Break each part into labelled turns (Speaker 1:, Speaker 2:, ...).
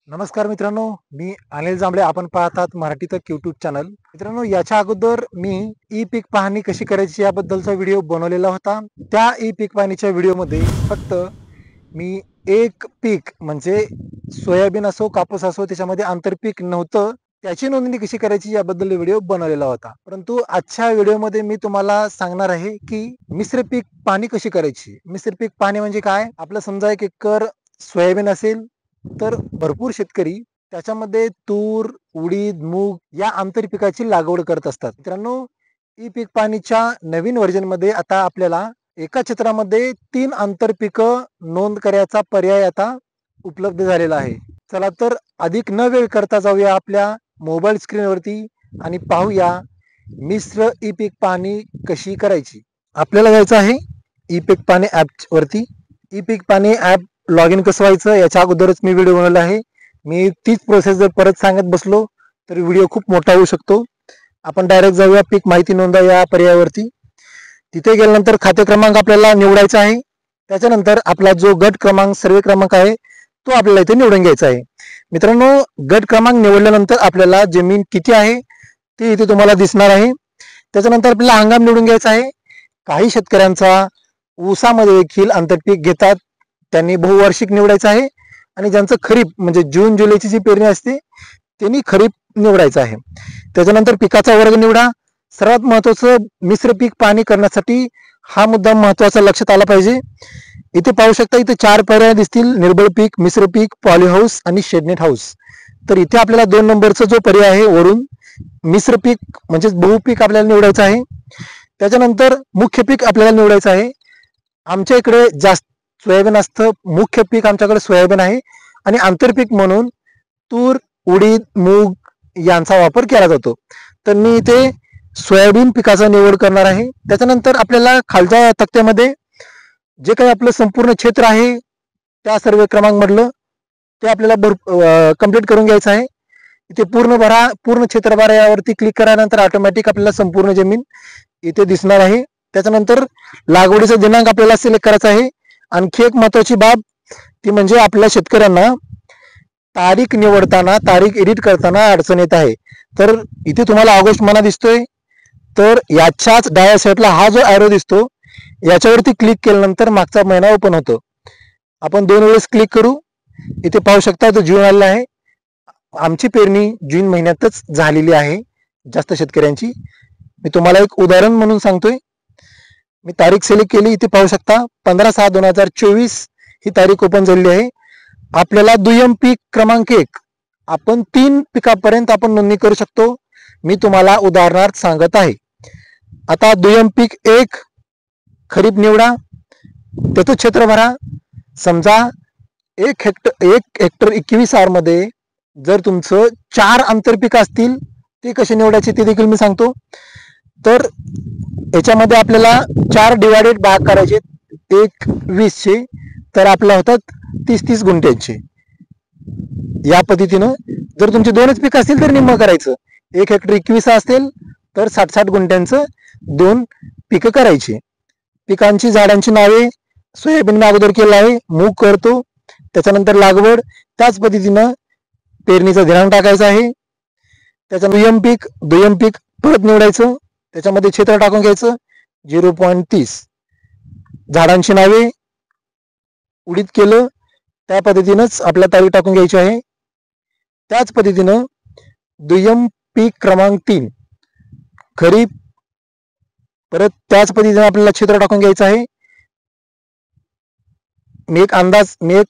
Speaker 1: नमस्कार मित्रांनो, मी अनिल जांभळे. आपण पाहतात मराठी तक यूट्यूब चॅनल. मित्रांनो, याच्या अगोदर मी ई पीक पाहणी कशी करायची याबद्दलचा व्हिडिओ बनवलेला होता. त्या ई पीक पाहणीच्या व्हिडिओमध्ये फक्त मी एक पीक म्हणजे सोयाबीन असो कापूस असो त्याच्यामध्ये आंतरपीक नव्हतं त्याची नोंदणी कशी करायची याबद्दल व्हिडिओ बनवलेला होता. परंतु आजच्या व्हिडिओमध्ये मी तुम्हाला सांगणार आहे की मिश्र पीक पाहणी कशी करायची. मिश्र पीक पाहणी म्हणजे काय? आपलं समजा 1 एकर सोयाबीन असेल तर भरपूर शेतकरी त्याच्यामध्ये तूर, उडीद, मूग या आंतरपिकाची लागवड करत असतात. मित्रांनो, ई पीक पाहणीच्या नवीन व्हर्जन मध्ये आता आपल्याला एका क्षेत्रामध्ये 3 आंतरपिकं नोंद करायचा पर्याय आता उपलब्ध झालेला आहे. चला तर अधिक न वेळ करता जाऊया आपल्या मोबाईल स्क्रीनवरती आणि पाहूया मिश्र ई पीक पाहणी कशी करायची. आपल्याला जायचं आहे ई पीक पाहणी ॲप वरती. ई पीक पाहणी ॲप लॉग इन कसं व्हायचं याच्या अगोदरच मी व्हिडिओ बनवला आहे. मी तीच प्रोसेस जर परत सांगत बसलो तर व्हिडिओ खूप मोठा होऊ शकतो. आपण डायरेक्ट जाऊया पीक माहिती नोंदा या पर्यायावरती. तिथे गेल्यानंतर खाते क्रमांक आपल्याला निवडायचा आहे. त्याच्यानंतर आपला जो गट क्रमांक सर्वे क्रमांक आहे तो आपल्याला इथे निवडून घ्यायचा आहे. मित्रांनो, गट क्रमांक निवडल्यानंतर आपल्याला जमीन किती आहे ते इथे तुम्हाला दिसणार आहे. त्याच्यानंतर आपल्याला हंगाम निवडून घ्यायचा आहे. काही शेतकऱ्यांचा ऊसामध्ये देखील आंतरपीक घेतात, त्यांनी बहुवार्षिक निवडायचं आहे. आणि ज्यांचं खरीप म्हणजे जून जुलैची जी पेरणी असते त्यांनी खरीप निवडायचं आहे. त्याच्यानंतर पिकाचा वर्ग निवडा. सर्वात महत्वाचं, मिश्र पीक पाहणी करण्यासाठी हा मुद्दा महत्वाचा लक्षात आला पाहिजे. इथे पाहू शकता, इथे 4 पर्याय दिसतील: निर्बळ पीक, मिश्र पीक, पॉली हाऊस आणि शेडनेट हाऊस. तर इथे आपल्याला 2 नंबरचा जो पर्याय आहे वरून मिश्र पीक म्हणजे बहुपीक आपल्याला निवडायचं आहे. त्याच्यानंतर मुख्य पीक आपल्याला निवडायचं आहे. आमच्या इकडे जास्त सोयाबीन असतं, मुख्य पीक आमच्याकडे सोयाबीन आहे आणि आंतरपीक म्हणून तूर, उडीद, मूग यांचा वापर केला जातो. तर मी इथे सोयाबीन पिकाचा निवड करणार आहे. त्याच्यानंतर आपल्याला खालच्या तक्त्यामध्ये जे काही आपलं संपूर्ण क्षेत्र आहे त्या सर्वे क्रमांक मधलं ते आपल्याला कंप्लीट करून घ्यायचं आहे. इथे पूर्ण भरा, पूर्ण क्षेत्र भरा यावरती क्लिक केल्यानंतर ऑटोमॅटिक आपल्याला संपूर्ण जमीन इथे दिसणार आहे. त्याच्यानंतर लागवडीचा दिनांक आपल्याला सिलेक्ट करायचा आहे. आणखी एक महत्वाची बाब ती म्हणजे आपल्या शेतकऱ्यांना तारीख निवडताना, तारीख एडिट करताना अडचण येत आहे. तर इथे तुम्हाला ऑगस्ट महिना दिसतोय, तर याच्याच डाव्या साईडला हा जो ॲरो दिसतो याच्यावरती क्लिक केल्यानंतर मागचा महिना ओपन होतो. आपण 2 वेळेस क्लिक करू. इथे पाहू शकता तो जून आलेला आहे. आमची पेरणी जून महिन्यातच झालेली आहे जास्त शेतकऱ्यांची. मी तुम्हाला एक उदाहरण म्हणून सांगतोय. मी तारीख सिलेक्ट केली, इथे पाहू शकता 15/6/2024 ही तारीख ओपन झालेली आहे. आपल्याला दुय्यम पीक क्रमांक 1 आपण 3 पिकापर्यंत आपण नोंदणी करू शकतो. मी तुम्हाला उदाहरणार्थ सांगत आहे. आता दुय्यम पीक 1 खरीप निवडा, त्याचं क्षेत्र भरा. समजा 1 हेक्टर 21 आर मध्ये जर तुमचं 4 आंतरपीक असतील ते कसे निवडायचे ते देखील मी सांगतो. तर याच्यामध्ये आपल्याला 4 डिवायडेड भाग करायचे 1/20चे, तर आपल्या होतात 30 गुंठ्यांचे. या पद्धतीनं जर तुमचे 2च पीक असतील तर निम्म करायचं. 1 हेक्टर 21 असेल तर 60 गुंठ्यांचं 2 पिकं करायची. पिकांची झाडांची नावे सोयाबीन मी अगोदर केलं आहे, मूग करतो, त्याच्यानंतर लागवड, त्याच पद्धतीनं पेरणीचा दिनांक टाकायचा आहे. त्याच्या दुय्यम पीक परत निवडायचं, त्याच्यामध्ये क्षेत्र टाकून घ्यायचं 0.30. झाडांची नावे उडीद केलं त्या पद्धतीनंच आपल्या तारीख टाकून घ्यायची आहे. त्याच पद्धतीनं दुय्यम पीक क्रमांक 3 खरीप, परत त्याच पद्धतीनं आपल्याला क्षेत्र टाकून घ्यायचं आहे. मी एक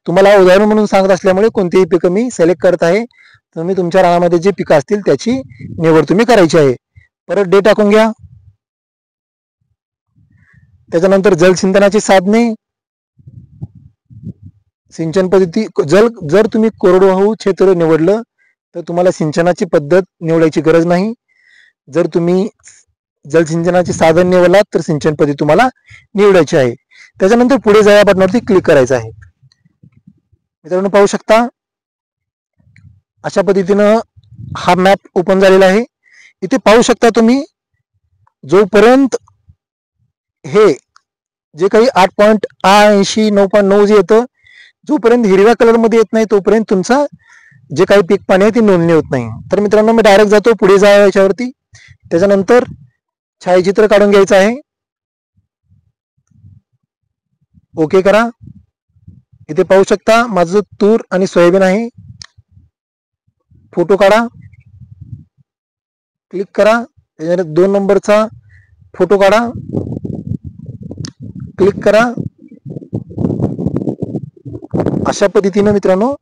Speaker 1: तुम्हाला उदाहरण म्हणून सांगत असल्यामुळे कोणतीही पिकं मी सिलेक्ट करत आहे. तुम्ही तुमच्या रानामध्ये जे पिकं असतील त्याची निवड तुम्ही करायची आहे. परत डे टाकून घ्या. त्याच्यानंतर जलसिंचनाची साधने, सिंचन पद्धती. जर तुम्ही कोरडवाहू क्षेत्र निवडलं तर तुम्हाला सिंचनाची पद्धत निवडायची गरज नाही. जर तुम्ही जलसिंचनाचे साधन निवडलात तर सिंचन पद्धती तुम्हाला निवडायची आहे. त्याच्यानंतर पुढे जा या बटनावरती क्लिक करायचं आहे. मित्रांनो, पाहू शकता अशा पद्धतीनं हा मॅप ओपन झालेला आहे. इथे पाहू शकता तुम्ही जोपर्यंत हे जे काही 8.80 9.9 जे येतं जोपर्यंत हिरव्या कलर मध्ये येत नाही तोपर्यंत तुमचा जे काही पीक पाणी आहे ती नोंदणी होत नाही. तर मित्रांनो मी डायरेक्ट जातो पुढे जा याच्यावरती. त्याच्यानंतर छायाचित्र काढून घ्यायचं आहे. ओके करा. इथे पाहू शकता माझं तूर आणि सोयाबीन आहे. फोटो काढा, क्लिक करा. 2 नंबरचा फोटो काढा, क्लिक करा. अशा पद्धतीने मित्रांनो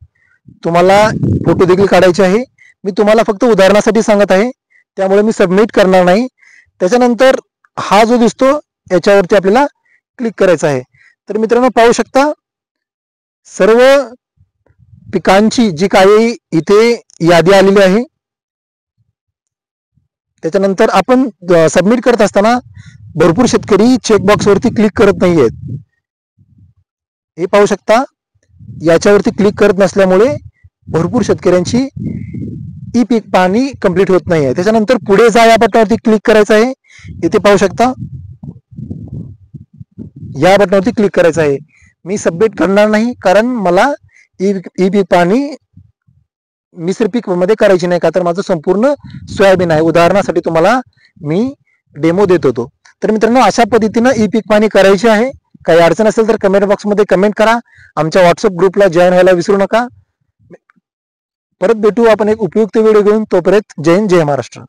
Speaker 1: तुम्हाला फोटो देखील काढायचे आहे. मी तुम्हाला फक्त उदाहरणासाठी सांगत आहे, त्यामुळे मी सबमिट करणार नाही. त्याच्यानंतर हा जो दिसतो याच्यावरती आपल्याला क्लिक करायचं आहे. तर मित्रांनो पाहू शकता सर्व पिकांची जी काही इथे यादी आलेली आहे. त्याच्यानंतर आपण सबमिट करत असताना भरपूर शेतकरी चेकबॉक्स वरती क्लिक करत नाहीयेत. हे पाहू शकता याच्यावरती क्लिक करत नसल्यामुळे भरपूर शेतकऱ्यांची ई पीक पाहणी कंप्लीट होत नाहीये. त्याच्यानंतर पुढे जा या बटनावरती क्लिक करायचं आहे. इथे पाहू शकता या बटनावरती क्लिक करायचं आहे. मी सबमिट करणार नाही कारण मला ई पीक पाहणी मिश्र पीक मध्ये करायची नाही, का तर माझं संपूर्ण सोयाबीन आहे. उदाहरणासाठी तुम्हाला मी डेमो देत होतो. तर मित्रांनो अशा पद्धतीनं ई पीक पाहणी करायची आहे. काही अडचण असेल तर कमेंट बॉक्समध्ये कमेंट करा. आमच्या व्हॉट्सअप ग्रुपला जॉईन व्हायला विसरू नका. परत भेटू आपण एक उपयुक्त व्हिडिओ घेऊन. तोपर्यंत जय हिंद, जय महाराष्ट्र.